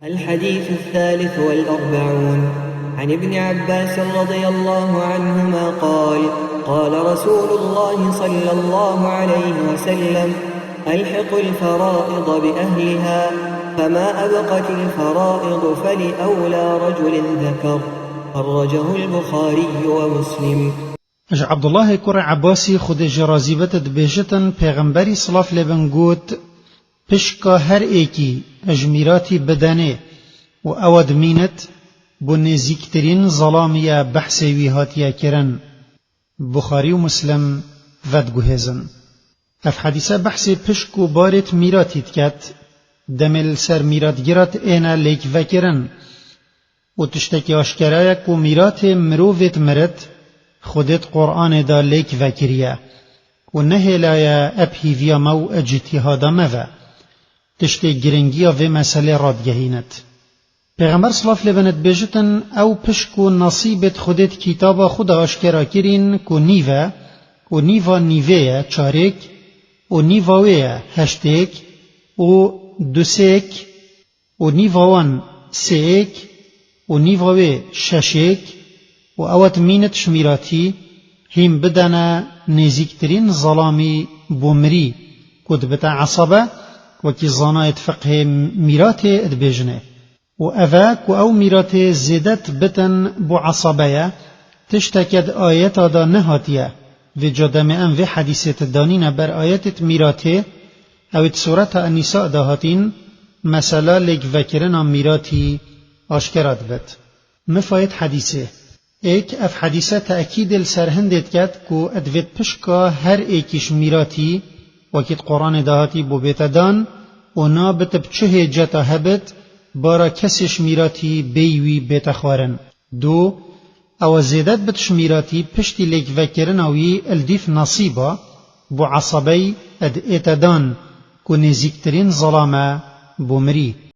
الحديث 43 عن ابن عباس رضي الله عنهما قال قال رسول الله صلى الله عليه وسلم ألحقوا الفرائض بأهلها فما أبقت الفرائض فلأولى رجل ذكر. خرجه البخاري ومسلم. عبد الله كر عباسي خود جرازيبت دبيجتن پیغمبری صلاف لبن گوت پشکا هر ایکی اجمیراتی بدنه و اود مینت بو نزیکترین ظلامیا بحثی وی هاتیا کرن. بخاری و مسلم ود گوهزن. اف حدیثه بحث پشک و بارت میراتید کت دمل سر میرات گرات اینا لیک وکرن و تشتکی آشکرایک و میرات مروفت مرد خودت قرآن دا لیک وکریه و نهلایا ابهیویا مو اجتهادا مو تشتی گرنگیا و مسئله رادگهینت. پیغمبر صلی الله علیه و سلم بیجتن او پشکو نصیبت خودت کتاب خدا آشکرا کرین کو نیوه و نیوه چارک و نیوه هشتک و دوسک و نیوان سیک و نیوه ششک و اوت مینت شمیراتی هم بدنا نزیکترین ظلامی بومری کد بتا عصبه وكي ظنايت فقه ميرات ادبجنه وأفاك أو ميرات زدت بتن بعصبية تشتكد آيات دا نهاتية في جدام أن في حديثة الدانين بر آيات ميراته أو سورة النساء دهاتين مسألة لك فكرنا ميراتي أشكرات بت مفايت حديثه ايك اف حديثة تأكيد السرهندت كد كو ادفت پشكا هر ايكش ميراتي وكيت قرآن دهاتي بو بيتدان و نابت بچه جتا هبت بارا كسش ميراتي بيوي بيتخوارن. دو او زيدت بتشميراتي پشتي ليك وكرناوي الديف نصيبا بو عصبي اد اتدان كو نزيكترين ظلامة بو مري.